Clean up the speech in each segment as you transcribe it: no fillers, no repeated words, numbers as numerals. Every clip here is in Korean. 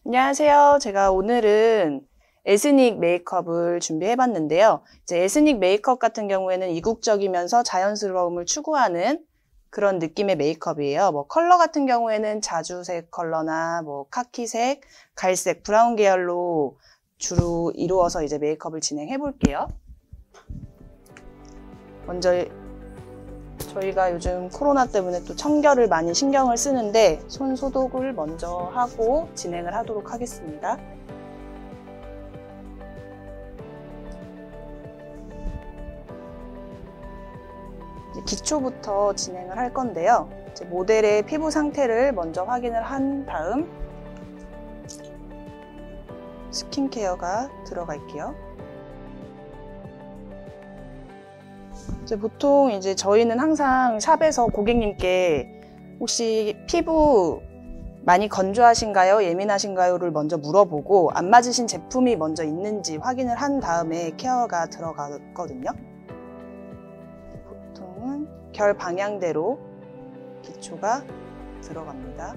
안녕하세요. 제가 오늘은 에스닉 메이크업을 준비해 봤는데요. 이제 에스닉 메이크업 같은 경우에는 이국적이면서 자연스러움을 추구하는 그런 느낌의 메이크업이에요. 컬러 같은 경우에는 자주색 컬러나 카키색, 갈색, 브라운 계열로 주로 이루어서 이제 메이크업을 진행해 볼게요. 먼저 저희가 요즘 코로나 때문에 또 청결을 많이 신경을 쓰는데 손 소독을 먼저 하고 진행을 하도록 하겠습니다. 이제 기초부터 진행을 할 건데요. 이제 모델의 피부 상태를 먼저 확인을 한 다음 스킨케어가 들어갈게요. 보통 이제 저희는 항상 샵에서 고객님께 혹시 피부 많이 건조하신가요? 예민하신가요?를 먼저 물어보고 안 맞으신 제품이 먼저 있는지 확인을 한 다음에 케어가 들어가거든요. 보통은 결 방향대로 기초가 들어갑니다.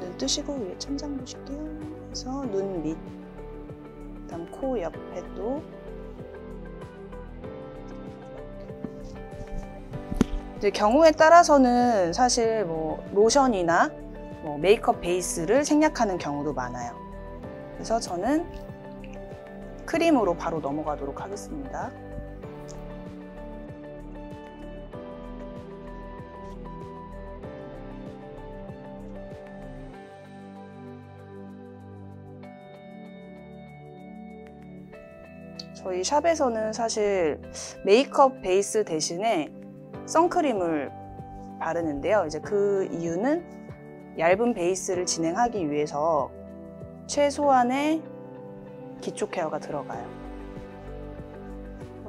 눈 뜨시고 위에 천장 보실게요. 그래서 눈 밑, 그다음 코 옆에도 이제 경우에 따라서는 사실 로션이나 메이크업 베이스를 생략하는 경우도 많아요. 그래서 저는 크림으로 바로 넘어가도록 하겠습니다. 저희 샵에서는 사실 메이크업 베이스 대신에 선크림을 바르는데요. 이제 그 이유는 얇은 베이스를 진행하기 위해서 최소한의 기초 케어가 들어가요.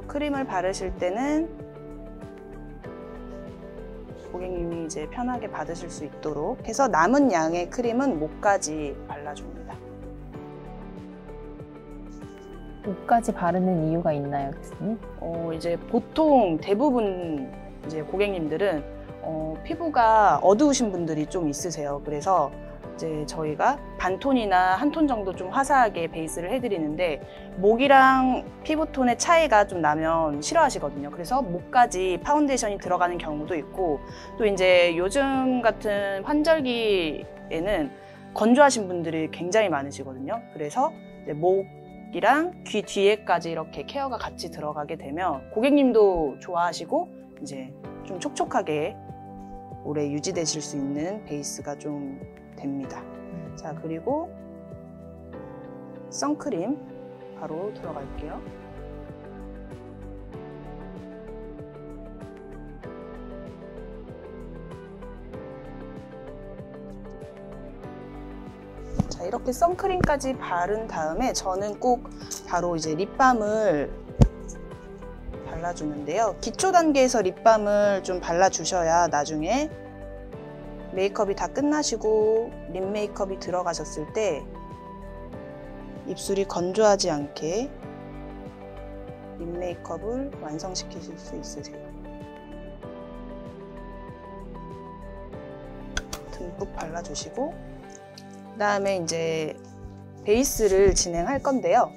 크림을 바르실 때는 고객님이 이제 편하게 받으실 수 있도록 해서 남은 양의 크림은 목까지 발라줍니다. 목까지 바르는 이유가 있나요, 교수님? 이제 보통 대부분 이제 고객님들은 피부가 어두우신 분들이 좀 있으세요. 그래서 이제 저희가 반톤이나 한 톤 정도 좀 화사하게 베이스를 해드리는데 목이랑 피부톤의 차이가 좀 나면 싫어하시거든요. 그래서 목까지 파운데이션이 들어가는 경우도 있고 또 이제 요즘 같은 환절기에는 건조하신 분들이 굉장히 많으시거든요. 그래서 이제 목이랑 귀 뒤에까지 이렇게 케어가 같이 들어가게 되면 고객님도 좋아하시고 이제 좀 촉촉하게 오래 유지되실 수 있는 베이스가 좀 됩니다. 자, 그리고 선크림 바로 들어갈게요. 자, 이렇게 선크림까지 바른 다음에 저는 꼭 바로 이제 립밤을 발라주는데요. 기초 단계에서 립밤을 좀 발라주셔야 나중에 메이크업이 다 끝나시고 립 메이크업이 들어가셨을 때 입술이 건조하지 않게 립 메이크업을 완성시키실 수 있으세요. 듬뿍 발라주시고 그다음에 이제 베이스를 진행할 건데요.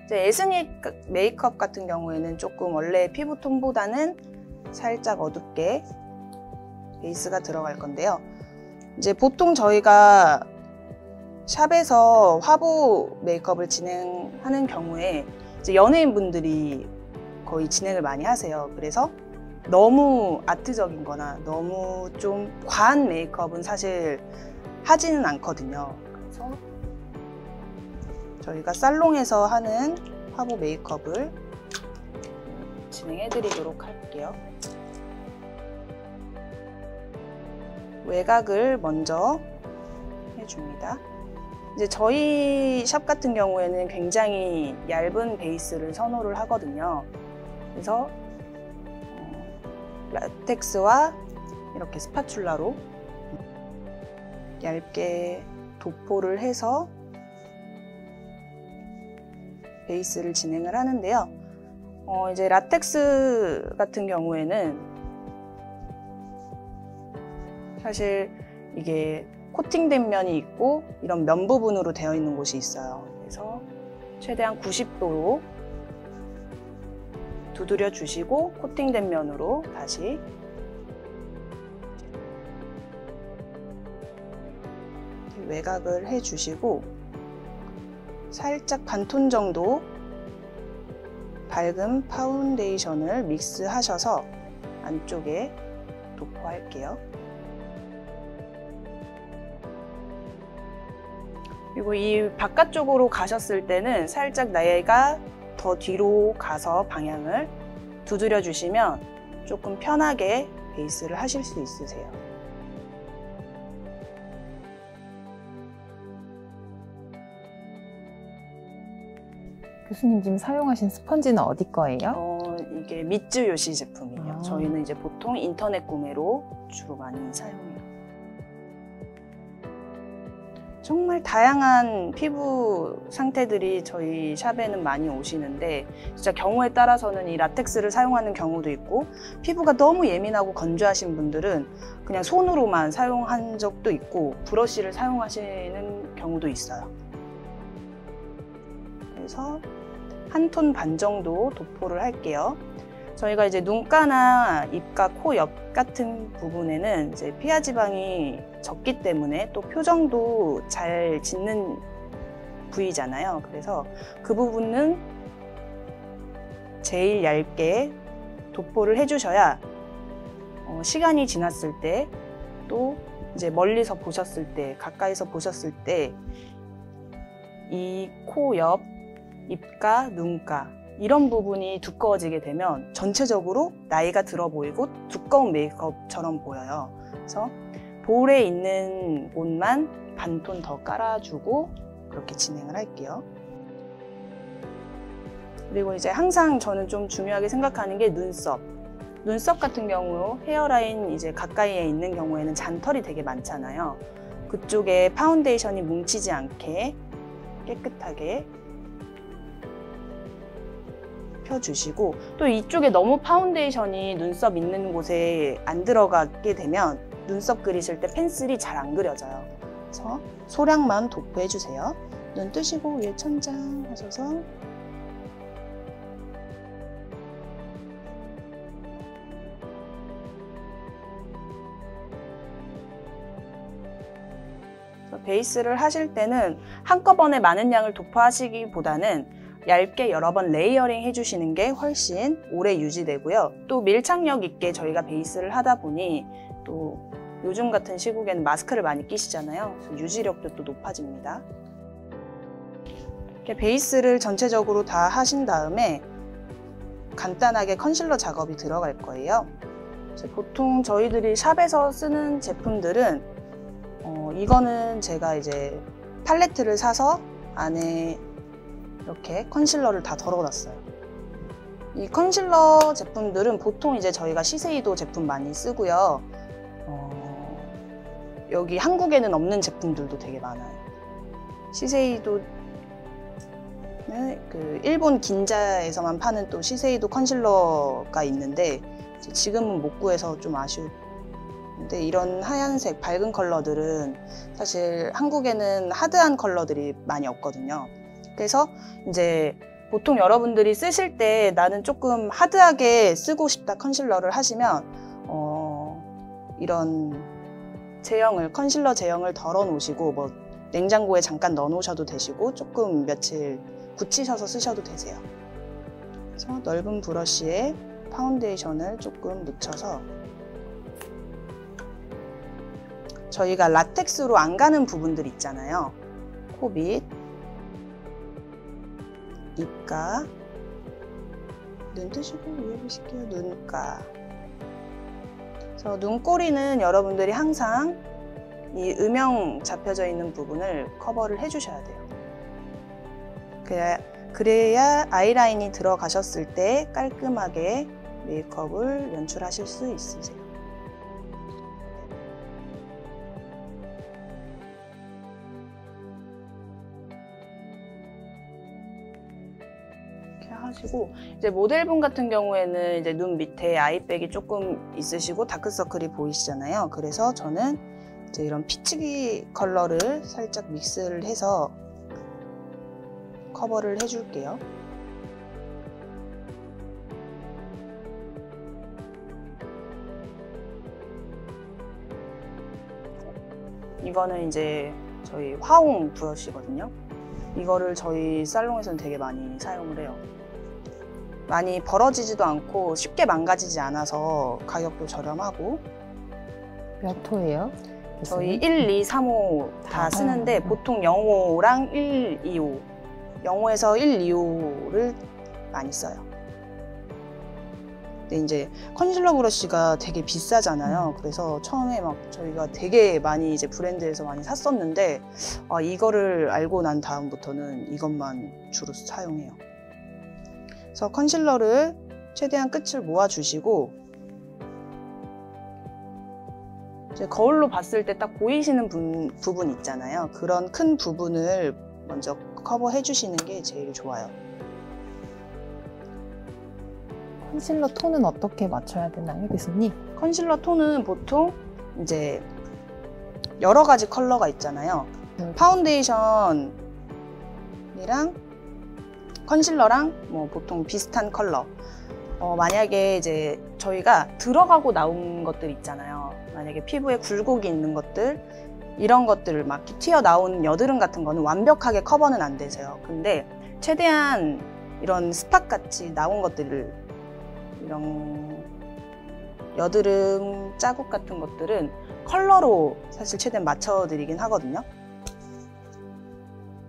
이제 에스닉 메이크업 같은 경우에는 조금 원래 피부톤보다는 살짝 어둡게 베이스가 들어갈 건데요. 이제 보통 저희가 샵에서 화보 메이크업을 진행하는 경우에 이제 연예인분들이 거의 진행을 많이 하세요. 그래서 너무 아트적인 거나 너무 좀 과한 메이크업은 사실 하지는 않거든요. 그래서 저희가 살롱에서 하는 화보 메이크업을 진행해 드리도록 할게요. 외곽을 먼저 해줍니다. 이제 저희 샵 같은 경우에는 굉장히 얇은 베이스를 선호를 하거든요. 그래서 라텍스와 이렇게 스파츌라로 얇게 도포를 해서 베이스를 진행을 하는데요. 이제 라텍스 같은 경우에는 사실 이게 코팅된 면이 있고 이런 면 부분으로 되어 있는 곳이 있어요. 그래서 최대한 90도로 두드려 주시고 코팅된 면으로 다시 외곽을 해 주시고 살짝 반톤 정도 밝은 파운데이션을 믹스하셔서 안쪽에 도포할게요. 그리고 이 바깥쪽으로 가셨을 때는 살짝 나이가 더 뒤로 가서 방향을 두드려 주시면 조금 편하게 베이스를 하실 수 있으세요. 교수님 지금 사용하신 스펀지는 어디 거예요? 이게 미쯔요시 제품이에요. 아. 저희는 이제 보통 인터넷 구매로 주로 많이 사용해요. 정말 다양한 피부 상태들이 저희 샵에는 많이 오시는데 진짜 경우에 따라서는 이 라텍스를 사용하는 경우도 있고 피부가 너무 예민하고 건조하신 분들은 그냥 손으로만 사용한 적도 있고 브러쉬를 사용하시는 경우도 있어요. 그래서 한 톤 반 정도 도포를 할게요. 저희가 이제 눈가나 입가, 코 옆 같은 부분에는 이제 피하 지방이 적기 때문에 또 표정도 잘 짓는 부위잖아요. 그래서 그 부분은 제일 얇게 도포를 해주셔야 시간이 지났을 때 또 이제 멀리서 보셨을 때, 가까이서 보셨을 때 이 코 옆, 입가, 눈가 이런 부분이 두꺼워지게 되면 전체적으로 나이가 들어 보이고 두꺼운 메이크업처럼 보여요. 그래서 볼에 있는 곳만 반톤 더 깔아주고 그렇게 진행을 할게요. 그리고 이제 항상 저는 좀 중요하게 생각하는 게 눈썹. 눈썹 같은 경우 헤어라인 이제 가까이에 있는 경우에는 잔털이 되게 많잖아요. 그쪽에 파운데이션이 뭉치지 않게 깨끗하게 펴주시고 또 이쪽에 너무 파운데이션이 눈썹 있는 곳에 안 들어가게 되면 눈썹 그리실 때 펜슬이 잘 안 그려져요. 그래서 소량만 도포해주세요. 눈 뜨시고 위에 천장 하셔서 베이스를 하실 때는 한꺼번에 많은 양을 도포하시기보다는 얇게 여러 번 레이어링 해주시는 게 훨씬 오래 유지되고요. 또 밀착력 있게 저희가 베이스를 하다 보니 또 요즘 같은 시국에는 마스크를 많이 끼시잖아요. 그래서 유지력도 또 높아집니다. 이렇게 베이스를 전체적으로 다 하신 다음에 간단하게 컨실러 작업이 들어갈 거예요. 보통 저희들이 샵에서 쓰는 제품들은 이거는 제가 이제 팔레트를 사서 안에 이렇게 컨실러를 다 덜어놨어요. 이 컨실러 제품들은 보통 이제 저희가 시세이도 제품 많이 쓰고요. 여기 한국에는 없는 제품들도 되게 많아요. 시세이도는 그 일본 긴자에서만 파는 또 시세이도 컨실러가 있는데 지금은 못 구해서 좀 아쉬운데 이런 하얀색 밝은 컬러들은 사실 한국에는 하드한 컬러들이 많이 없거든요. 그래서 이제 보통 여러분들이 쓰실 때 나는 조금 하드하게 쓰고 싶다 컨실러를 하시면 이런 제형을 컨실러 제형을 덜어 놓으시고 뭐 냉장고에 잠깐 넣어 놓으셔도 되시고 조금 며칠 굳히셔서 쓰셔도 되세요. 그래서 넓은 브러쉬에 파운데이션을 조금 묻혀서 저희가 라텍스로 안 가는 부분들 있잖아요. 코 밑, 입가, 눈 뜨시고 위에 보실게요. 눈가. 그래서 눈꼬리는 여러분들이 항상 이 음영 잡혀져 있는 부분을 커버를 해주셔야 돼요. 그래야 아이라인이 들어가셨을 때 깔끔하게 메이크업을 연출하실 수 있으세요. 하시고, 이제 모델분 같은 경우에는 이제 눈 밑에 아이백이 조금 있으시고 다크서클이 보이시잖아요. 그래서 저는 이제 이런 피치기 컬러를 살짝 믹스를 해서 커버를 해줄게요. 이거는 이제 저희 화홍 브러쉬거든요. 이거를 저희 살롱에서는 되게 많이 사용을 해요. 많이 벌어지지도 않고 쉽게 망가지지 않아서 가격도 저렴하고. 몇 호예요? 저희 1, 2, 3호 다 쓰는데 보통 0호랑 1, 2호, 0호에서 1, 2호를 많이 써요. 근데 이제 컨실러 브러쉬가 되게 비싸잖아요. 그래서 처음에 막 저희가 되게 많이 이제 브랜드에서 많이 샀었는데 이거를 알고 난 다음부터는 이것만 주로 사용해요. 그래서 컨실러를 최대한 끝을 모아주시고, 이제 거울로 봤을 때 딱 보이시는 부분 있잖아요. 그런 큰 부분을 먼저 커버해 주시는 게 제일 좋아요. 컨실러 톤은 어떻게 맞춰야 되나요, 교수님? 컨실러 톤은 보통 이제 여러 가지 컬러가 있잖아요. 파운데이션이랑 컨실러랑 뭐 보통 비슷한 컬러. 만약에 이제 저희가 들어가고 나온 것들 있잖아요. 만약에 피부에 굴곡이 있는 것들, 이런 것들을 막 튀어나온 여드름 같은 거는 완벽하게 커버는 안 되세요. 근데 최대한 이런 스팟 같이 나온 것들을, 이런 여드름 자국 같은 것들은 컬러로 사실 최대한 맞춰드리긴 하거든요.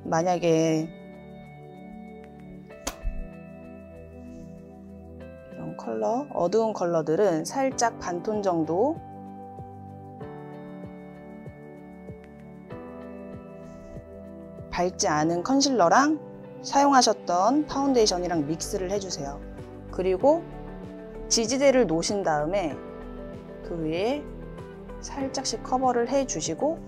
만약에 이런 컬러, 어두운 컬러들은 살짝 반톤 정도 밝지 않은 컨실러랑 사용하셨던 파운데이션이랑 믹스를 해주세요. 그리고 지지대를 놓으신 다음에 그 위에 살짝씩 커버를 해주시고,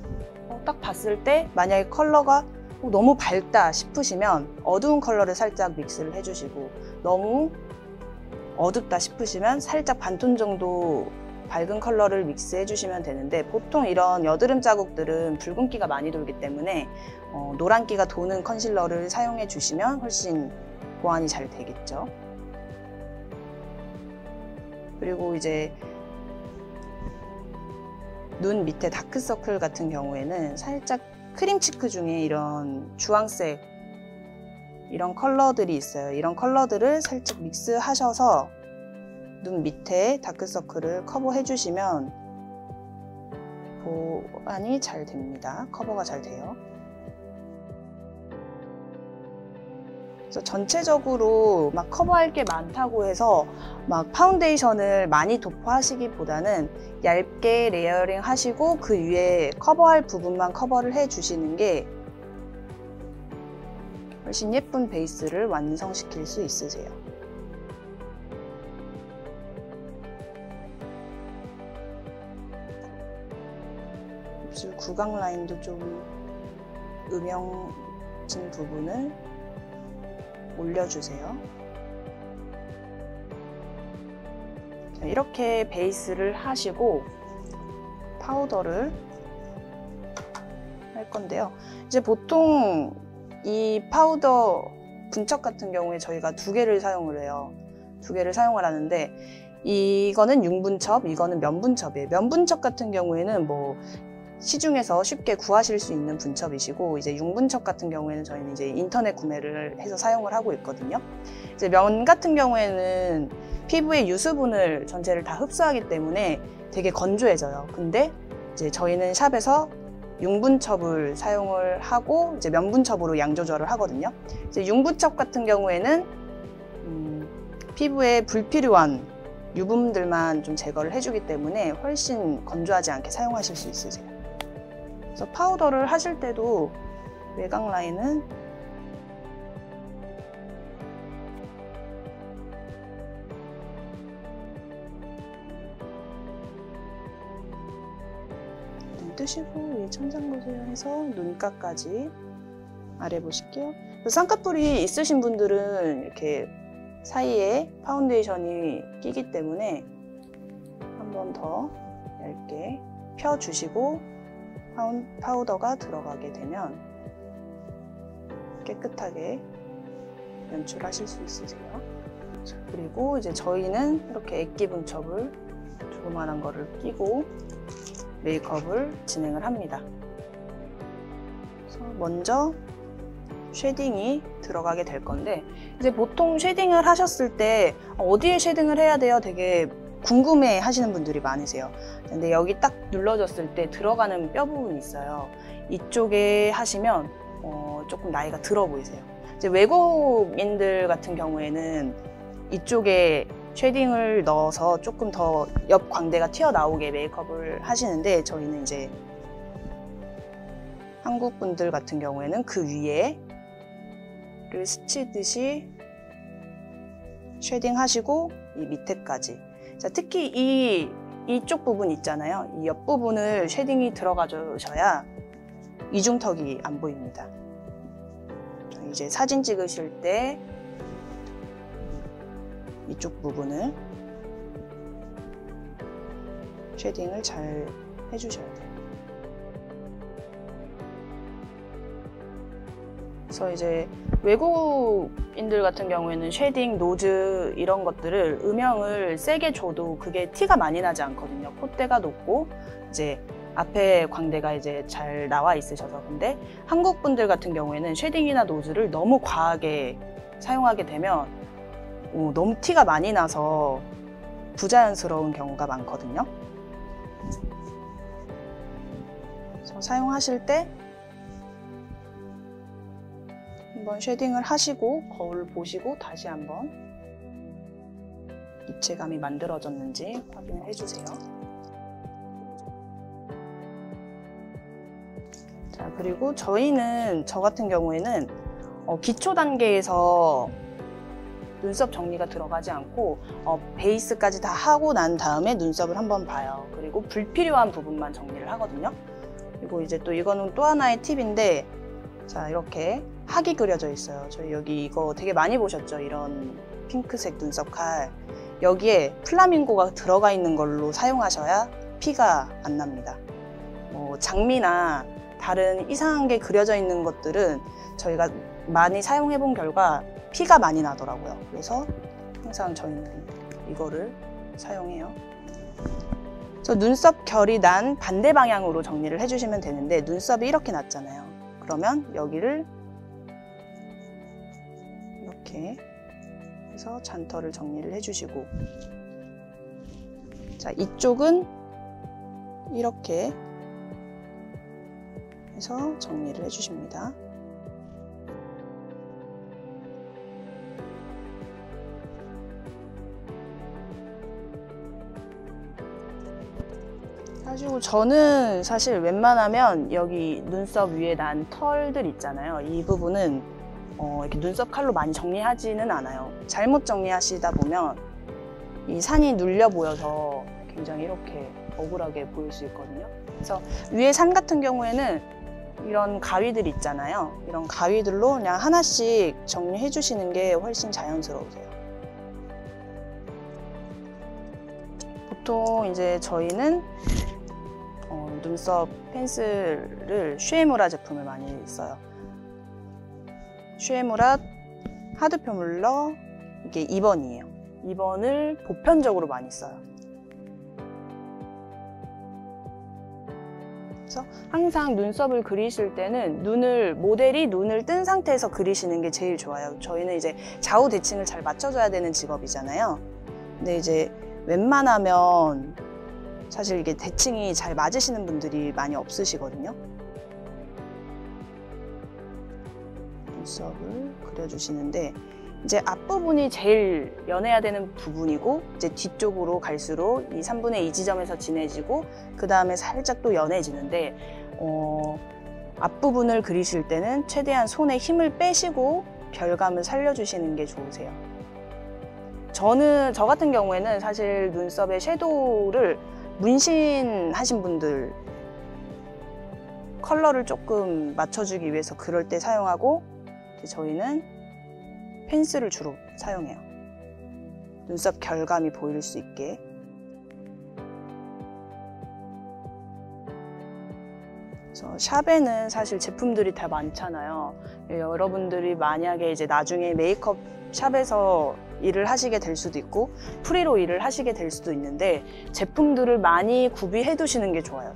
딱 봤을 때 만약에 컬러가 너무 밝다 싶으시면 어두운 컬러를 살짝 믹스를 해주시고, 너무 어둡다 싶으시면 살짝 반톤 정도 밝은 컬러를 믹스해 주시면 되는데, 보통 이런 여드름 자국들은 붉은기가 많이 돌기 때문에 노란기가 도는 컨실러를 사용해 주시면 훨씬 보완이 잘 되겠죠. 그리고 이제 눈 밑에 다크서클 같은 경우에는 살짝 크림치크 중에 이런 주황색 이런 컬러들이 있어요. 이런 컬러들을 살짝 믹스하셔서 눈 밑에 다크서클을 커버해 주시면 보완이 잘 됩니다. 커버가 잘 돼요. 그래서 전체적으로 막 커버할 게 많다고 해서 막 파운데이션을 많이 도포하시기보다는 얇게 레이어링 하시고 그 위에 커버할 부분만 커버를 해 주시는 게 훨씬 예쁜 베이스를 완성시킬 수 있으세요. 입술 구강 라인도 좀 음영진 부분을 올려주세요. 자, 이렇게 베이스를 하시고 파우더를 할 건데요. 이제 보통 이 파우더 분척 같은 경우에 저희가 2개를 사용을 해요. 2개를 사용을 하는데, 이거는 융분첩, 이거는 면분첩이에요. 면분첩 같은 경우에는 뭐 시중에서 쉽게 구하실 수 있는 분첩이시고, 이제 융분첩 같은 경우에는 저희는 이제 인터넷 구매를 해서 사용을 하고 있거든요. 이제 면 같은 경우에는 피부의 유수분을 전체를 다 흡수하기 때문에 되게 건조해져요. 근데 이제 저희는 샵에서 융분첩을 사용을 하고 이제 면분첩으로 양 조절을 하거든요. 이제 융분첩 같은 경우에는 피부에 불필요한 유분들만 좀 제거를 해주기 때문에 훨씬 건조하지 않게 사용하실 수 있으세요. 그래서 파우더를 하실 때도 외곽 라인은 뜨시고 천장 보세요 해서 눈가까지 아래 보실게요. 쌍꺼풀이 있으신 분들은 이렇게 사이에 파운데이션이 끼기 때문에 한 번 더 얇게 펴주시고 파우더가 들어가게 되면 깨끗하게 연출하실 수 있으세요. 자, 그리고 이제 저희는 이렇게 액기 분첩을 조그만한 거를 끼고 메이크업을 진행을 합니다. 그래서 먼저 쉐딩이 들어가게 될 건데, 이제 보통 쉐딩을 하셨을 때 어디에 쉐딩을 해야 돼요? 되게 궁금해 하시는 분들이 많으세요. 근데 여기 딱 눌러졌을 때 들어가는 뼈 부분이 있어요. 이쪽에 하시면 조금 나이가 들어 보이세요. 이제 외국인들 같은 경우에는 이쪽에 쉐딩을 넣어서 조금 더 옆 광대가 튀어나오게 메이크업을 하시는데, 저희는 이제 한국 분들 같은 경우에는 그 위에 를 스치듯이 쉐딩 하시고 이 밑에까지. 자, 특히 이쪽 부분 있잖아요. 이 옆 부분을 쉐딩이 들어가 주셔야 이중턱이 안 보입니다. 이제 사진 찍으실 때 이쪽 부분을 쉐딩을 잘 해주셔야 돼요. 그래서 이제 외국인들 같은 경우에는 쉐딩, 노즈 이런 것들을 음영을 세게 줘도 그게 티가 많이 나지 않거든요. 콧대가 높고 이제 앞에 광대가 이제 잘 나와 있으셔서. 근데 한국 분들 같은 경우에는 쉐딩이나 노즈를 너무 과하게 사용하게 되면 너무 티가 많이 나서 부자연스러운 경우가 많거든요. 그래서 사용하실 때 한번 쉐딩을 하시고 거울 보시고 다시 한번 입체감이 만들어졌는지 확인을 해주세요. 자, 그리고 저 같은 경우에는 기초 단계에서 눈썹 정리가 들어가지 않고 베이스까지 다 하고 난 다음에 눈썹을 한번 봐요. 그리고 불필요한 부분만 정리를 하거든요. 그리고 이제 또 이거는 또 하나의 팁인데, 자, 이렇게 학이 그려져 있어요. 저희 여기 이거 되게 많이 보셨죠? 이런 핑크색 눈썹 칼. 여기에 플라밍고가 들어가 있는 걸로 사용하셔야 피가 안 납니다. 장미나 다른 이상한 게 그려져 있는 것들은 저희가 많이 사용해 본 결과 피가 많이 나더라고요. 그래서 항상 저희는 이거를 사용해요. 그래서 눈썹 결이 난 반대 방향으로 정리를 해주시면 되는데, 눈썹이 이렇게 났잖아요. 그러면 여기를 이렇게 해서 잔터를 정리를 해주시고, 자, 이쪽은 이렇게 해서 정리를 해주십니다. 가지고 저는 사실 웬만하면 여기 눈썹 위에 난 털들 있잖아요. 이 부분은 이렇게 눈썹 칼로 많이 정리하지는 않아요. 잘못 정리하시다 보면 이 산이 눌려 보여서 굉장히 이렇게 억울하게 보일 수 있거든요. 그래서 위에 산 같은 경우에는 이런 가위들 있잖아요. 이런 가위들로 그냥 하나씩 정리해 주시는 게 훨씬 자연스러우세요. 보통 이제 저희는 눈썹 펜슬을 슈에무라 제품을 많이 써요. 슈에무라 하드 표물러, 이게 2번이에요. 2번을 보편적으로 많이 써요. 그래서 항상 눈썹을 그리실 때는 모델이 눈을 뜬 상태에서 그리시는 게 제일 좋아요. 저희는 이제 좌우 대칭을 잘 맞춰줘야 되는 직업이잖아요. 근데 이제 웬만하면 사실 이게 대칭이 잘 맞으시는 분들이 많이 없으시거든요. 눈썹을 그려주시는데, 이제 앞부분이 제일 연해야 되는 부분이고, 이제 뒤쪽으로 갈수록 이 3분의 2 지점에서 진해지고, 그 다음에 살짝 또 연해지는데, 앞부분을 그리실 때는 최대한 손에 힘을 빼시고 결감을 살려주시는 게 좋으세요. 저 같은 경우에는 사실 눈썹에 섀도우를 문신하신 분들 컬러를 조금 맞춰주기 위해서 그럴 때 사용하고, 저희는 펜슬을 주로 사용해요. 눈썹 결감이 보일 수 있게. 그래서 샵에는 사실 제품들이 다 많잖아요. 여러분들이 만약에 이제 나중에 메이크업 샵에서 일을 하시게 될 수도 있고 프리로 일을 하시게 될 수도 있는데 제품들을 많이 구비해 두시는 게 좋아요.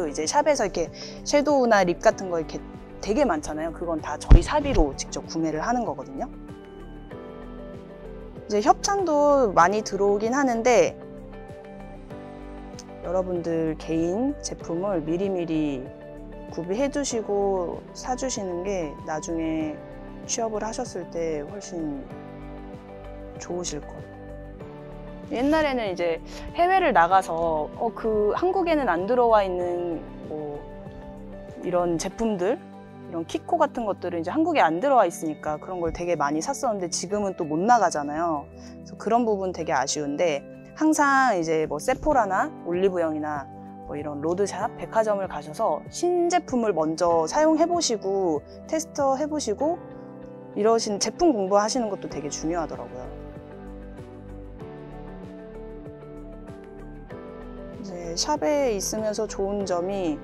이제 샵에서 이렇게 섀도우나 립 같은 거 이렇게 되게 많잖아요. 그건 다 저희 사비로 직접 구매를 하는 거거든요. 이제 협찬도 많이 들어오긴 하는데 여러분들 개인 제품을 미리미리 구비해 두시고 사주시는 게 나중에 취업을 하셨을 때 훨씬 좋으실 거예요. 옛날에는 이제 해외를 나가서 한국에는 안 들어와 있는 뭐 이런 제품들, 이런 키코 같은 것들은 이제 한국에 안 들어와 있으니까 그런 걸 되게 많이 샀었는데 지금은 또 못 나가잖아요. 그래서 그런 부분 되게 아쉬운데 항상 이제 뭐 세포라나 올리브영이나 뭐 이런 로드샵, 백화점을 가셔서 신제품을 먼저 사용해 보시고 테스터 해 보시고 이러신 제품 공부하시는 것도 되게 중요하더라고요. 이제 샵에 있으면서 좋은 점이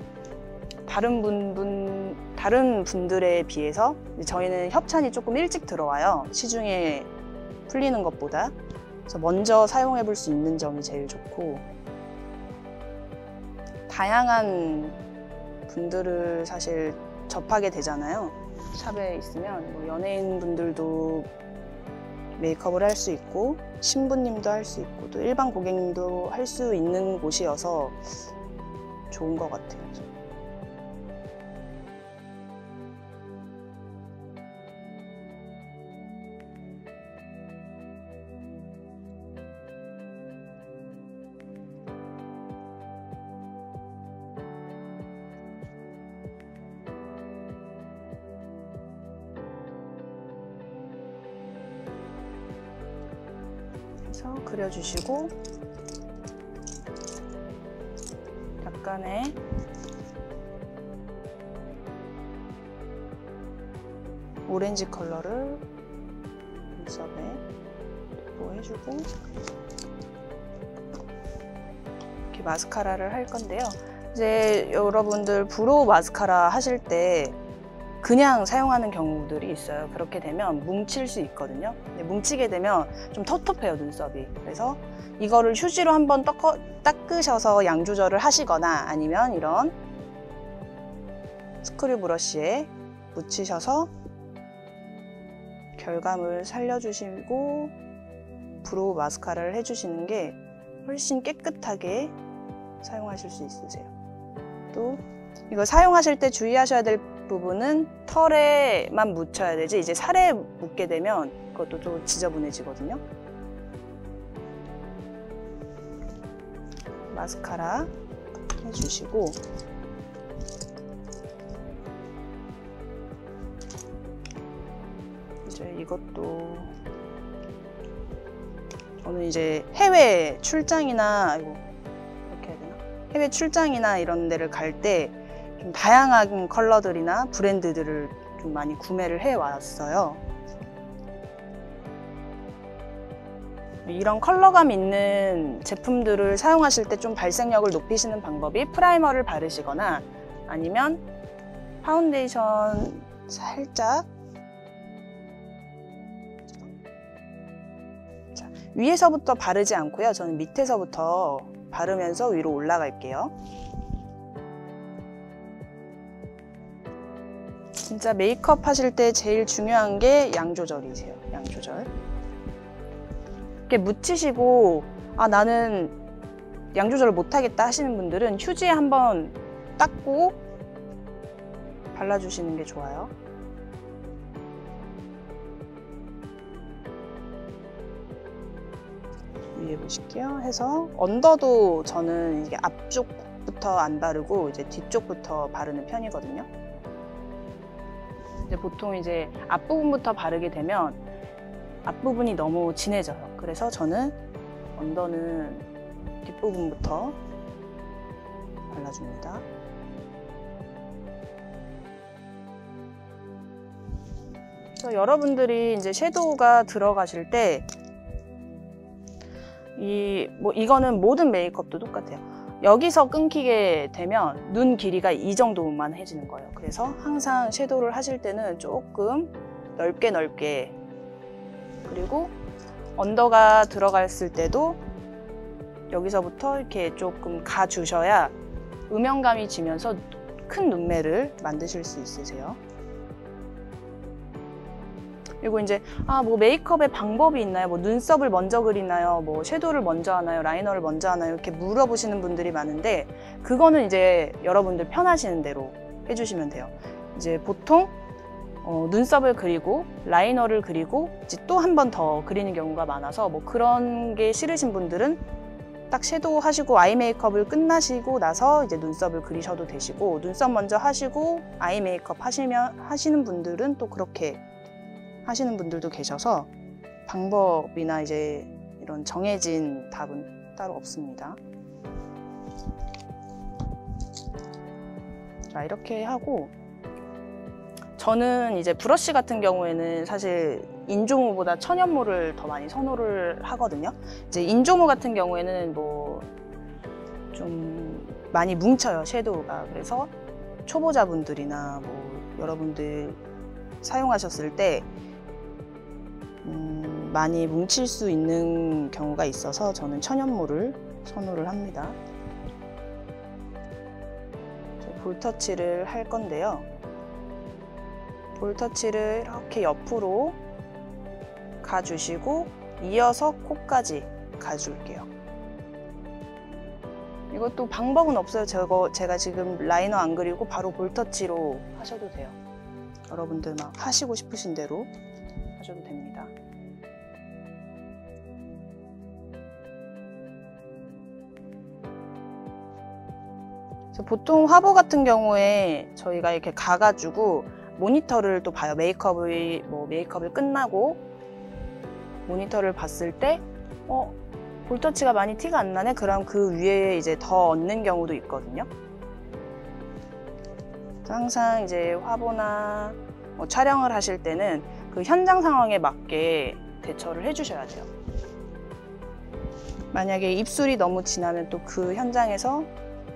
다른 분들에 비해서 저희는 협찬이 조금 일찍 들어와요. 시중에 풀리는 것보다. 그래서 먼저 사용해 볼 수 있는 점이 제일 좋고, 다양한 분들을 사실 접하게 되잖아요. 샵에 있으면 뭐 연예인 분들도 메이크업을 할 수 있고 신부님도 할 수 있고 또 일반 고객님도 할 수 있는 곳이어서 좋은 것 같아요. 그려주시고 약간의 오렌지 컬러를 눈썹에 도포해주고 이렇게 마스카라를 할 건데요. 이제 여러분들 브로우 마스카라 하실 때 그냥 사용하는 경우들이 있어요. 그렇게 되면 뭉칠 수 있거든요. 근데 뭉치게 되면 좀 텁텁해요, 눈썹이. 그래서 이거를 휴지로 한번 닦으셔서 양 조절을 하시거나 아니면 이런 스크류 브러쉬에 묻히셔서 결감을 살려주시고 브로우 마스카라를 해주시는 게 훨씬 깨끗하게 사용하실 수 있으세요. 또 이거 사용하실 때 주의하셔야 될 부분은 털에만 묻혀야 되지 이제 살에 묻게 되면 그것도 또 지저분해지거든요. 마스카라 해주시고 이제 이것도 저는 이제 해외 출장이나 이렇게 해야 되나? 해외 출장이나 이런 데를 갈 때 좀 다양한 컬러들이나 브랜드들을 좀 많이 구매를 해왔어요. 이런 컬러감 있는 제품들을 사용하실 때 좀 발색력을 높이시는 방법이 프라이머를 바르시거나 아니면 파운데이션 살짝 자, 위에서부터 바르지 않고요. 저는 밑에서부터 바르면서 위로 올라갈게요. 진짜 메이크업 하실 때 제일 중요한 게 양 조절이세요. 양 조절. 이렇게 묻히시고 아 나는 양 조절을 못하겠다 하시는 분들은 휴지에 한번 닦고 발라주시는 게 좋아요. 위에 보실게요. 해서 언더도 저는 이게 앞쪽부터 안 바르고 이제 뒤쪽부터 바르는 편이거든요. 이제 보통 이제 앞부분부터 바르게 되면 앞부분이 너무 진해져요. 그래서 저는 언더는 뒷부분부터 발라줍니다. 그래서 여러분들이 이제 섀도우가 들어가실 때 이거는 모든 메이크업도 똑같아요. 여기서 끊기게 되면 눈 길이가 이 정도만 해지는 거예요. 그래서 항상 섀도우를 하실 때는 조금 넓게 그리고 언더가 들어갔을 때도 여기서부터 이렇게 조금 가주셔야 음영감이 지면서 큰 눈매를 만드실 수 있으세요. 그리고 이제 뭐 메이크업의 방법이 있나요? 뭐 눈썹을 먼저 그리나요? 뭐 섀도우를 먼저 하나요? 라이너를 먼저 하나요? 이렇게 물어보시는 분들이 많은데 그거는 이제 여러분들 편하시는 대로 해주시면 돼요. 이제 보통 눈썹을 그리고 라이너를 그리고 이제 또 한 번 더 그리는 경우가 많아서 뭐 그런 게 싫으신 분들은 딱 섀도우 하시고 아이 메이크업을 끝나시고 나서 이제 눈썹을 그리셔도 되시고 눈썹 먼저 하시고 아이 메이크업 하시는 분들은 또 그렇게 하시는 분들도 계셔서 방법이나 이제 이런 정해진 답은 따로 없습니다. 자, 이렇게 하고 저는 이제 브러쉬 같은 경우에는 사실 인조모보다 천연모를 더 많이 선호를 하거든요. 이제 인조모 같은 경우에는 뭐 좀 많이 뭉쳐요, 섀도우가. 그래서 초보자분들이나 뭐 여러분들 사용하셨을 때 많이 뭉칠 수 있는 경우가 있어서 저는 천연모를 선호를 합니다. 볼터치를 할 건데요. 볼터치를 이렇게 옆으로 가주시고 이어서 코까지 가줄게요. 이것도 방법은 없어요. 제가 지금 라이너 안 그리고 바로 볼터치로 하셔도 돼요. 여러분들 막 하시고 싶으신 대로 하셔도 됩니다. 보통 화보 같은 경우에 저희가 이렇게 가가지고 모니터를 또 봐요. 메이크업을 끝나고 모니터를 봤을 때 볼터치가 많이 티가 안 나네? 그럼 그 위에 이제 더 얹는 경우도 있거든요. 항상 이제 화보나 촬영을 하실 때는 그 현장 상황에 맞게 대처를 해주셔야 돼요. 만약에 입술이 너무 진하면 또 그 현장에서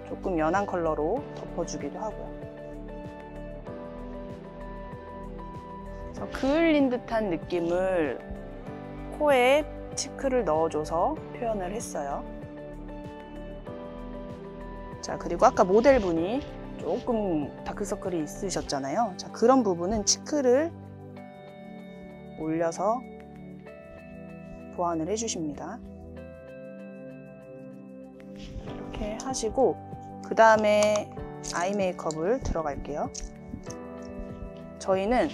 조금 연한 컬러로 덮어주기도 하고요. 그을린 듯한 느낌을 코에 치크를 넣어줘서 표현을 했어요. 자, 그리고 아까 모델분이 조금 다크서클이 있으셨잖아요. 자, 그런 부분은 치크를 올려서 보완을 해주십니다. 이렇게 하시고 그 다음에 아이 메이크업을 들어갈게요. 저희는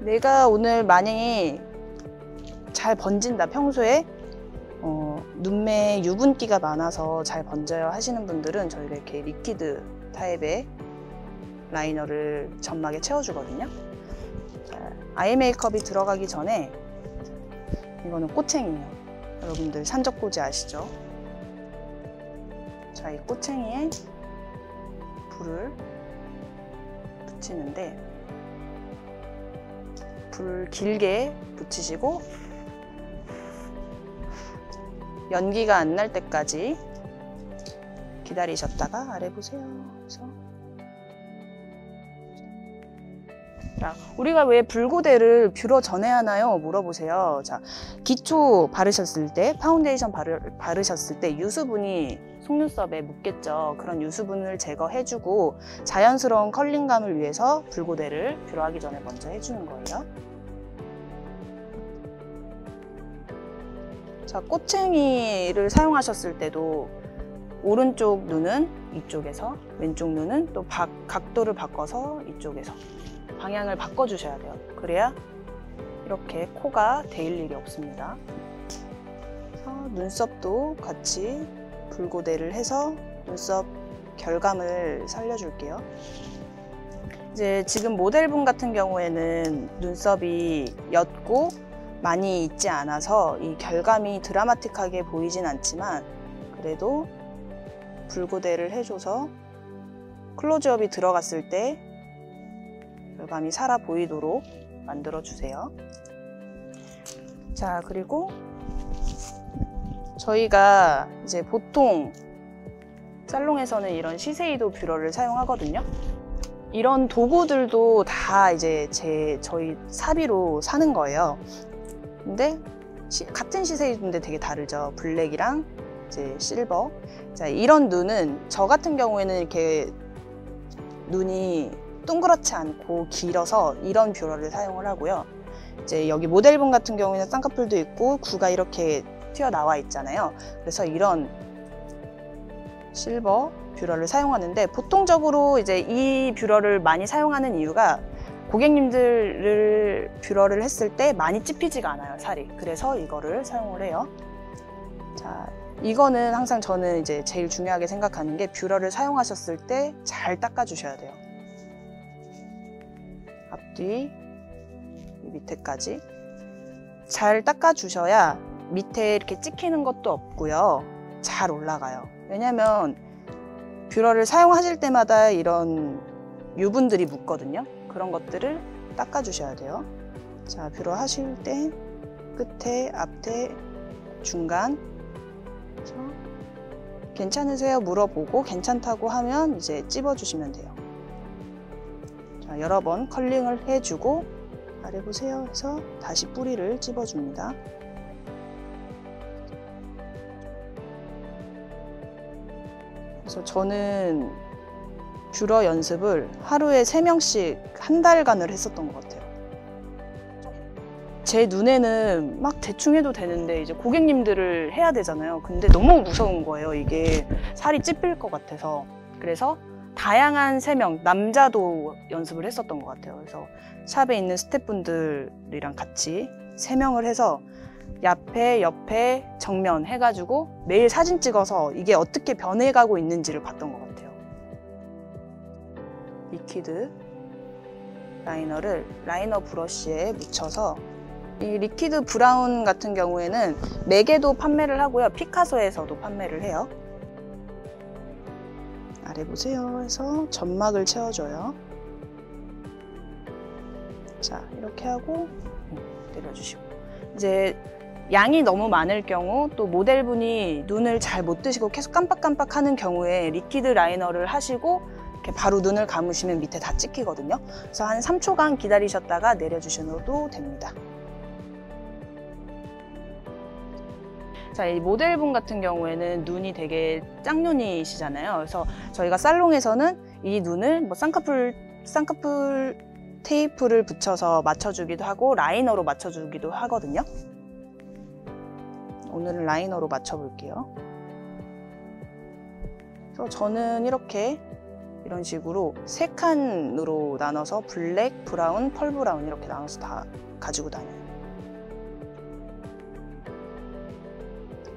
내가 오늘 만약에 잘 번진다, 평소에 눈매에 유분기가 많아서 잘 번져요 하시는 분들은 저희가 이렇게 리퀴드 타입의 라이너를 점막에 채워주거든요. 자, 아이 메이크업이 들어가기 전에 이거는 꼬챙이에요. 여러분들 산적꼬지 아시죠? 자, 이 꼬챙이에 불을 붙이는데 불 길게 붙이시고 연기가 안 날 때까지 기다리셨다가 아래 보세요. 그래서 자, 우리가 왜 불고데를 뷰러 전에 하나요? 물어보세요. 자, 기초 바르셨을 때, 파운데이션 바르셨을 때 유수분이 속눈썹에 묻겠죠. 그런 유수분을 제거해주고 자연스러운 컬링감을 위해서 불고데를 뷰러하기 전에 먼저 해주는 거예요. 자, 꼬챙이를 사용하셨을 때도 오른쪽 눈은 이쪽에서, 왼쪽 눈은 또 각도를 바꿔서 이쪽에서 방향을 바꿔주셔야 돼요. 그래야 이렇게 코가 데일 일이 없습니다. 그래서 눈썹도 같이 불고데를 해서 눈썹 결감을 살려줄게요. 이제 지금 모델분 같은 경우에는 눈썹이 옅고 많이 있지 않아서 이 결감이 드라마틱하게 보이진 않지만 그래도 불고데를 해줘서 클로즈업이 들어갔을 때 결감이 살아 보이도록 만들어 주세요. 자, 그리고 저희가 이제 보통 살롱에서는 이런 시세이도 뷰러를 사용하거든요. 이런 도구들도 다 이제 저희 사비로 사는 거예요. 근데 같은 시세이도인데 되게 다르죠. 블랙이랑 이제 실버. 자, 이런 눈은 저 같은 경우에는 이렇게 눈이 동그랗지 않고 길어서 이런 뷰러를 사용을 하고요. 이제 여기 모델분 같은 경우에는 쌍꺼풀도 있고 구가 이렇게 튀어나와 있잖아요. 그래서 이런 실버 뷰러를 사용하는데, 보통적으로 이제 이 뷰러를 많이 사용하는 이유가 고객님들 뷰러를 했을 때 많이 찝히지가 않아요, 살이. 그래서 이거를 사용을 해요. 자, 이거는 항상 저는 이제 제일 중요하게 생각하는 게, 뷰러를 사용하셨을 때 잘 닦아주셔야 돼요. 앞뒤 이 밑에까지 잘 닦아주셔야 밑에 이렇게 찍히는 것도 없고요, 잘 올라가요. 왜냐면 뷰러를 사용하실 때마다 이런 유분들이 묻거든요. 그런 것들을 닦아주셔야 돼요. 자, 뷰러 하실 때 끝에, 앞에, 중간. 그래서 괜찮으세요? 물어보고 괜찮다고 하면 이제 찝어주시면 돼요. 자, 여러 번 컬링을 해주고 아래 보세요 해서 다시 뿌리를 찝어줍니다. 그래서 저는 뷰러 연습을 하루에 3명씩 한 달간을 했었던 것 같아요. 제 눈에는 막 대충 해도 되는데 이제 고객님들을 해야 되잖아요. 근데 너무 무서운 거예요. 이게 살이 찝힐 것 같아서. 그래서 다양한 3명, 남자도 연습을 했었던 것 같아요. 그래서 샵에 있는 스태프분들이랑 같이 3명을 해서 옆에, 정면 해가지고 매일 사진 찍어서 이게 어떻게 변해가고 있는지를 봤던 것 같아요. 리퀴드 라이너를 라이너 브러쉬에 묻혀서, 이 리퀴드 브라운 같은 경우에는 맥에도 판매를 하고요, 피카소에서도 판매를 해요. 아래 보세요 해서 점막을 채워줘요. 자, 이렇게 하고 내려주시고, 이제 양이 너무 많을 경우, 또 모델분이 눈을 잘 못 뜨시고 계속 깜빡깜빡 하는 경우에 리퀴드 라이너를 하시고 이렇게 바로 눈을 감으시면 밑에 다 찍히거든요. 그래서 한 3초간 기다리셨다가 내려주셔도 됩니다. 자, 이 모델분 같은 경우에는 눈이 되게 짝눈이시잖아요. 그래서 저희가 살롱에서는 이 눈을 뭐 쌍꺼풀 테이프를 붙여서 맞춰주기도 하고 라이너로 맞춰주기도 하거든요. 오늘은 라이너로 맞춰볼게요. 그래서 저는 이런 식으로 3칸으로 나눠서 블랙, 브라운, 펄 브라운 이렇게 나눠서 다 가지고 다녀요.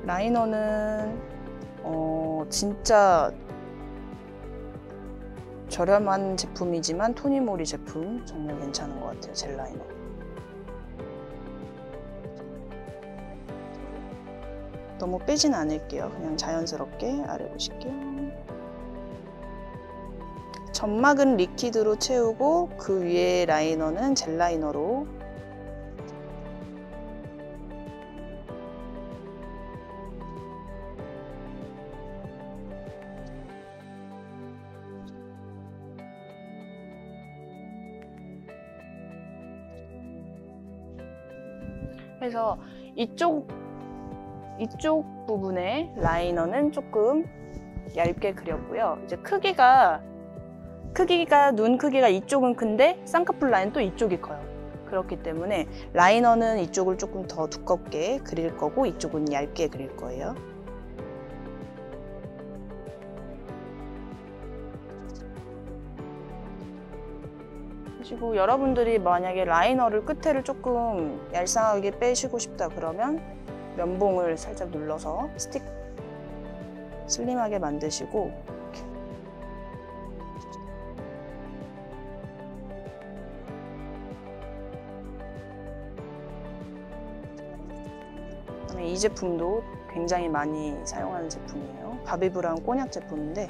라이너는 진짜 저렴한 제품이지만 토니모리 제품 정말 괜찮은 것 같아요. 젤 라이너. 너무 빼진 않을게요. 그냥 자연스럽게 아래 보실게요. 점막은 리퀴드로 채우고 그 위에 라이너는 젤 라이너로. 그래서 이쪽 부분에 라이너는 조금 얇게 그렸고요. 이제 크기가 눈 크기가 이쪽은 큰데 쌍꺼풀 라인 또 이쪽이 커요. 그렇기 때문에 라이너는 이쪽을 조금 더 두껍게 그릴 거고 이쪽은 얇게 그릴 거예요. 그리고 여러분들이 만약에 라이너를 끝에를 조금 얄쌍하게 빼시고 싶다 그러면 면봉을 살짝 눌러서 슬림하게 만드시고, 그다음에 이 제품도 굉장히 많이 사용하는 제품이에요. 바비브라운 꼬냑 제품인데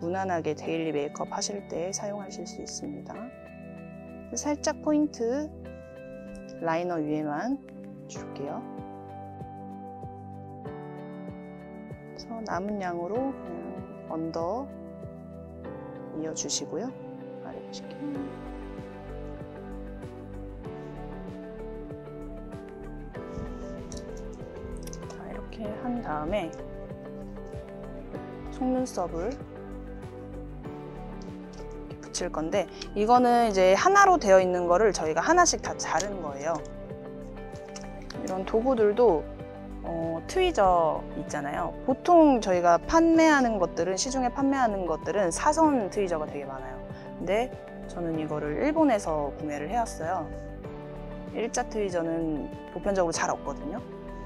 무난하게 데일리 메이크업 하실 때 사용하실 수 있습니다. 살짝 포인트 라이너 위에만 줄게요. 그래서 남은 양으로 그냥 언더 이어주시고요. 아래 보실게요. 자, 이렇게 한 다음에 속눈썹을 붙일 건데, 이거는 이제 하나로 되어 있는 거를 저희가 하나씩 다 자른 거예요. 이런 도구들도 트위저 있잖아요. 보통 저희가 판매하는 것들은, 시중에 판매하는 것들은 사선 트위저가 되게 많아요. 근데 저는 이거를 일본에서 구매를 해왔어요. 일자 트위저는 보편적으로 잘 없거든요.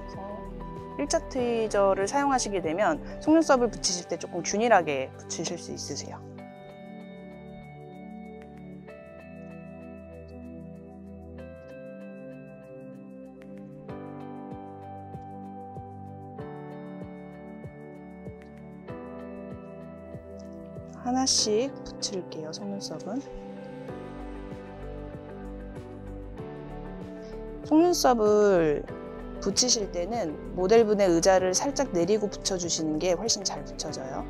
그래서 일자 트위저를 사용하시게 되면 속눈썹을 붙이실 때 조금 균일하게 붙이실 수 있으세요. 하나씩 붙일게요, 속눈썹은. 속눈썹을 붙이실 때는 모델분의 의자를 살짝 내리고 붙여주시는 게 훨씬 잘 붙여져요.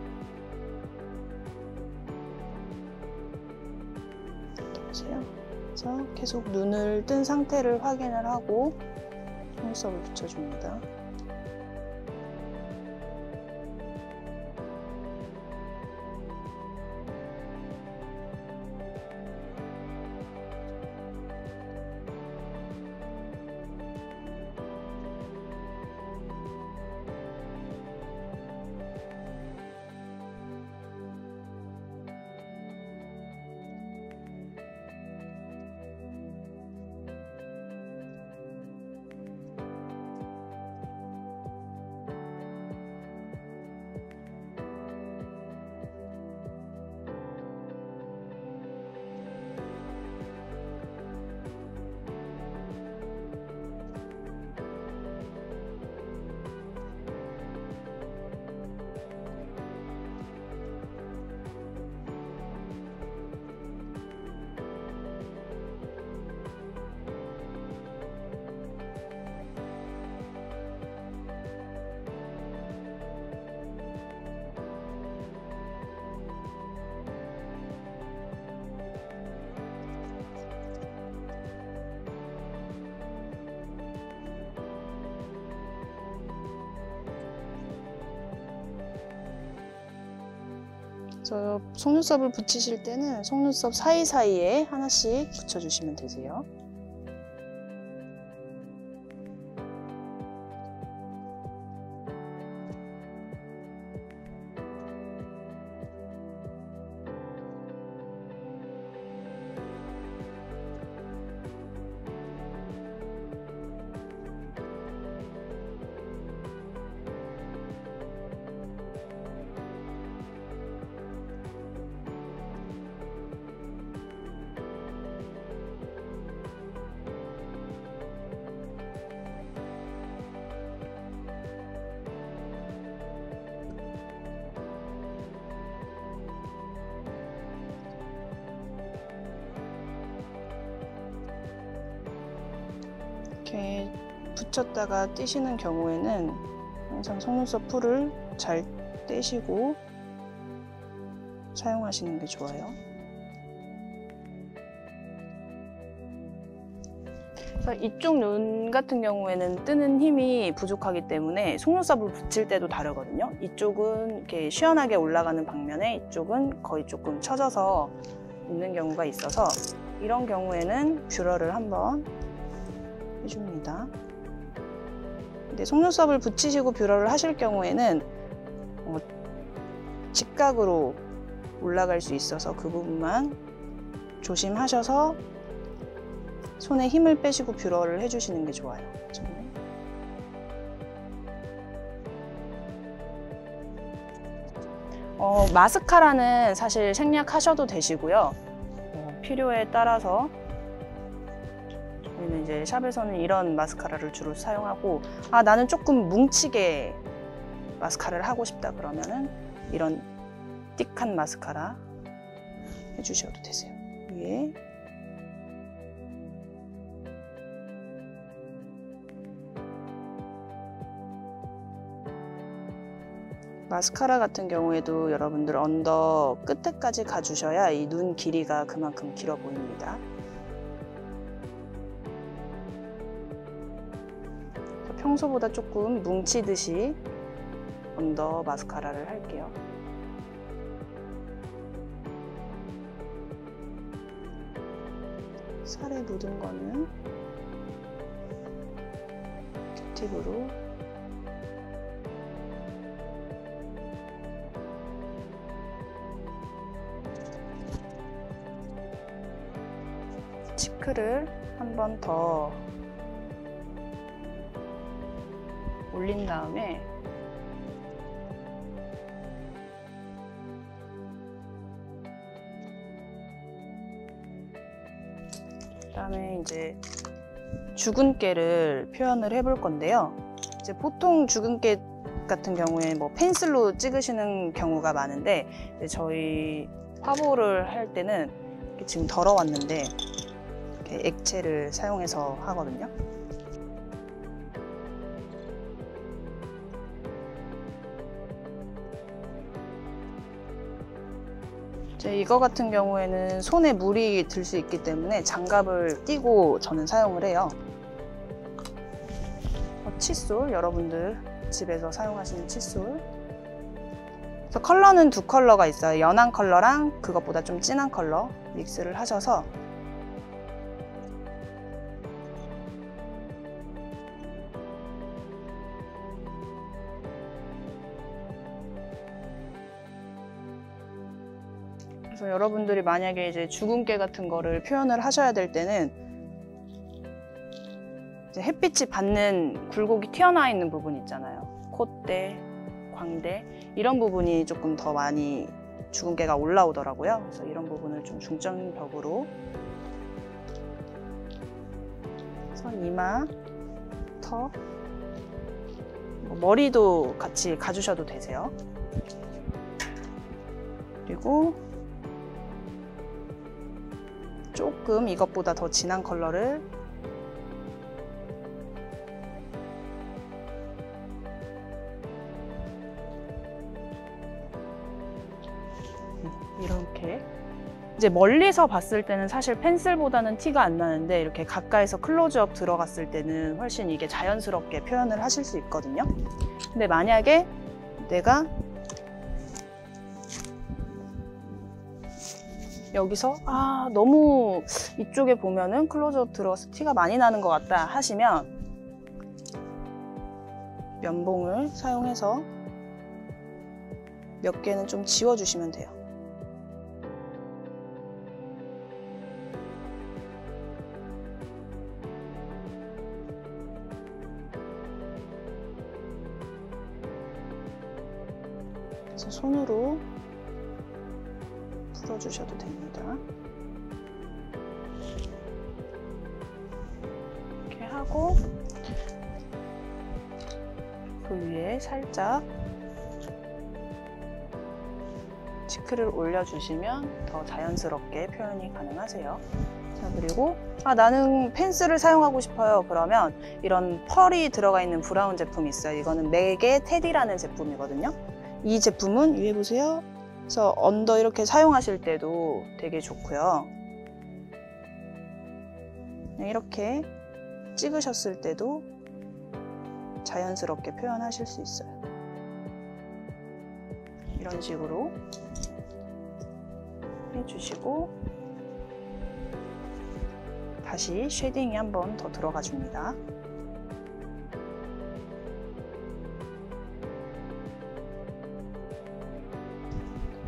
이렇게 보세요. 그래서 계속 눈을 뜬 상태를 확인을 하고 속눈썹을 붙여줍니다. 그래서 속눈썹을 붙이실 때는 속눈썹 사이사이에 하나씩 붙여주시면 되세요. 이렇게 붙였다가 떼시는 경우에는 항상 속눈썹 풀을 잘 떼시고 사용하시는 게 좋아요. 그래서 이쪽 눈 같은 경우에는 뜨는 힘이 부족하기 때문에 속눈썹을 붙일 때도 다르거든요. 이쪽은 이렇게 시원하게 올라가는 방면에 이쪽은 거의 조금 처져서 있는 경우가 있어서, 이런 경우에는 뷰러를 한번 해줍니다. 근데 속눈썹을 붙이시고 뷰러를 하실 경우에는 직각으로 올라갈 수 있어서 그 부분만 조심하셔서 손에 힘을 빼시고 뷰러를 해주시는 게 좋아요. 마스카라는 사실 생략하셔도 되시고요. 필요에 따라서 저희는 이제 샵에서는 이런 마스카라를 주로 사용하고, 나는 조금 뭉치게 마스카라를 하고 싶다 그러면은 이런 띡한 마스카라 해주셔도 되세요. 위에 마스카라 같은 경우에도 여러분들 언더 끝에까지 가주셔야 이 눈 길이가 그만큼 길어 보입니다. 평소보다 조금 뭉치듯이 언더 마스카라를 할게요. 살에 묻은 거는 큐팁으로 치크를 한 번 더 올린 다음에 그다음에 이제 주근깨를 표현을 해볼 건데요. 이제 보통 주근깨 같은 경우에 뭐 펜슬로 찍으시는 경우가 많은데 저희 화보를 할 때는 지금 덜어왔는데 이렇게 액체를 사용해서 하거든요. 이거 같은 경우에는 손에 물이 들 수 있기 때문에 장갑을 끼고 저는 사용을 해요. 칫솔, 여러분들 집에서 사용하시는 칫솔. 그래서 컬러는 두 컬러가 있어요. 연한 컬러랑 그것보다 좀 진한 컬러 믹스를 하셔서 그래서 여러분들이 만약에 이제 주근깨 같은 거를 표현을 하셔야 될 때는 이제 햇빛이 받는 굴곡이 튀어나와 있는 부분 있잖아요. 콧대, 광대 이런 부분이 조금 더 많이 주근깨가 올라오더라고요. 그래서 이런 부분을 좀 중점적으로 그래서 이마, 턱, 머리도 같이 가주셔도 되세요. 그리고 조금 이것보다 더 진한 컬러를 이렇게 이제 멀리서 봤을 때는 사실 펜슬보다는 티가 안 나는데 이렇게 가까이서 클로즈업 들어갔을 때는 훨씬 이게 자연스럽게 표현을 하실 수 있거든요. 근데 만약에 내가 여기서 너무 이쪽에 보면은 클로즈업 들어가서 티가 많이 나는 것 같다 하시면 면봉을 사용해서 몇 개는 좀 지워주시면 돼요. 그래서 손으로 풀어주셔도 됩니다. 이렇게 하고 그 위에 살짝 치크를 올려주시면 더 자연스럽게 표현이 가능하세요. 자, 그리고 나는 펜슬을 사용하고 싶어요. 그러면 이런 펄이 들어가 있는 브라운 제품이 있어요. 이거는 맥의 테디라는 제품이거든요. 이 제품은 위에 보세요. 그래서 언더 이렇게 사용하실 때도 되게 좋고요. 이렇게 찍으셨을 때도 자연스럽게 표현하실 수 있어요. 이런 식으로 해주시고 다시 쉐딩이 한 번 더 들어가 줍니다.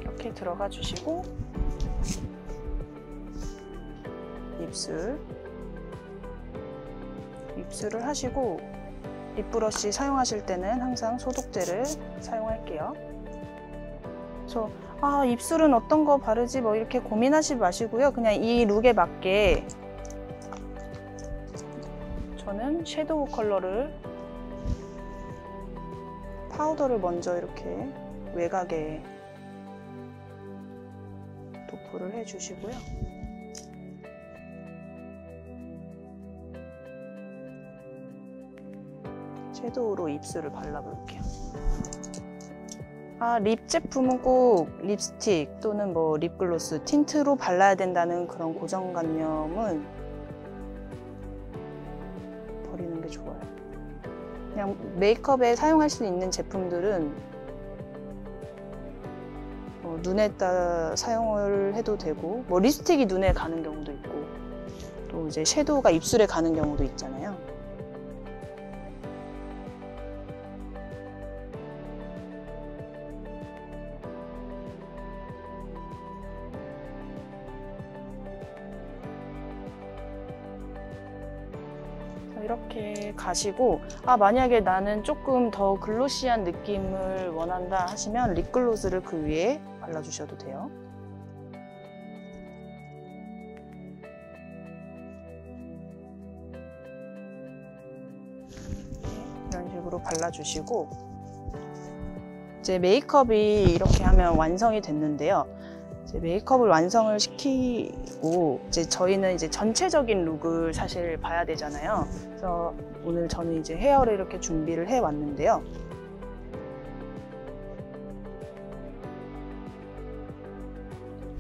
이렇게 들어가 주시고 입술을 하시고 립브러쉬 사용하실 때는 항상 소독제를 사용할게요. 그래서 입술은 어떤 거 바르지 뭐 이렇게 고민하지 마시고요. 그냥 이 룩에 맞게 저는 섀도우 컬러를 파우더를 먼저 이렇게 외곽에 도포를 해주시고요. 섀도우로 입술을 발라볼게요. 립 제품은 꼭 립스틱 또는 뭐 립글로스, 틴트로 발라야 된다는 그런 고정관념은 버리는 게 좋아요. 그냥 메이크업에 사용할 수 있는 제품들은 눈에 따라 사용을 해도 되고, 뭐 립스틱이 눈에 가는 경우도 있고, 또 이제 섀도우가 입술에 가는 경우도 있잖아요. 이렇게 가시고, 만약에 나는 조금 더 글로시한 느낌을 원한다 하시면 립글로스를 그 위에 발라주셔도 돼요. 이런 식으로 발라주시고, 이제 메이크업이 이렇게 하면 완성이 됐는데요. 이제 메이크업을 완성을 시키고 이제 저희는 이제 전체적인 룩을 사실 봐야 되잖아요. 그래서 오늘 저는 이제 헤어를 이렇게 준비를 해 왔는데요.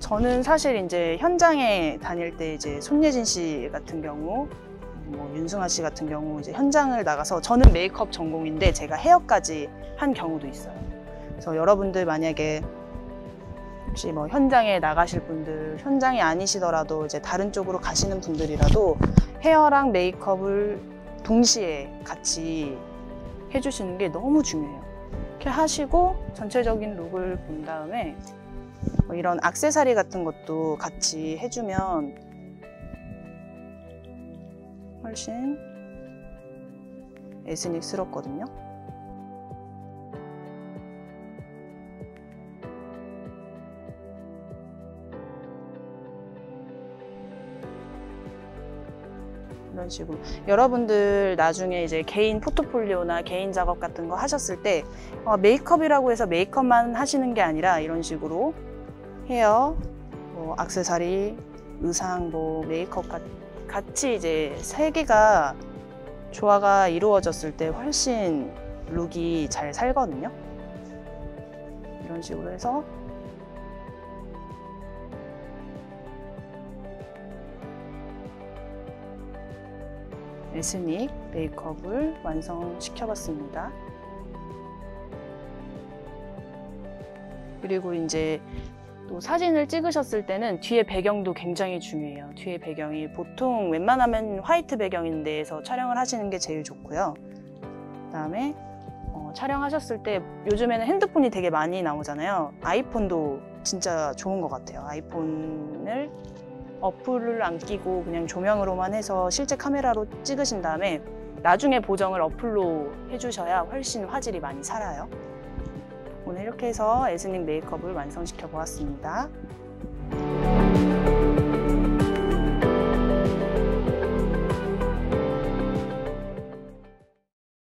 저는 사실 이제 현장에 다닐 때 이제 손예진 씨 같은 경우, 뭐 윤승아 씨 같은 경우 이제 현장을 나가서, 저는 메이크업 전공인데 제가 헤어까지 한 경우도 있어요. 그래서 여러분들 만약에 혹시 뭐 현장에 나가실 분들, 현장이 아니시더라도 이제 다른 쪽으로 가시는 분들이라도 헤어랑 메이크업을 동시에 같이 해주시는 게 너무 중요해요. 이렇게 하시고 전체적인 룩을 본 다음에 뭐 이런 액세서리 같은 것도 같이 해주면 훨씬 에스닉스럽거든요. 이런 식으로 여러분들 나중에 이제 개인 포트폴리오나 개인 작업 같은 거 하셨을 때 메이크업이라고 해서 메이크업만 하시는 게 아니라 이런 식으로 헤어, 뭐 액세서리, 의상, 뭐 메이크업 같이 이제 세 개가 조화가 이루어졌을 때 훨씬 룩이 잘 살거든요. 이런 식으로 해서 에스닉 메이크업을 완성시켜봤습니다. 그리고 이제 또 사진을 찍으셨을 때는 뒤에 배경도 굉장히 중요해요. 뒤에 배경이 보통 웬만하면 화이트 배경인데서 촬영을 하시는 게 제일 좋고요. 그다음에 촬영하셨을 때 요즘에는 핸드폰이 되게 많이 나오잖아요. 아이폰도 진짜 좋은 것 같아요. 아이폰을 어플을 안 끼고 그냥 조명으로만 해서 실제 카메라로 찍으신 다음에 나중에 보정을 어플로 해주셔야 훨씬 화질이 많이 살아요. 오늘 이렇게 해서 에스닉 메이크업을 완성시켜 보았습니다.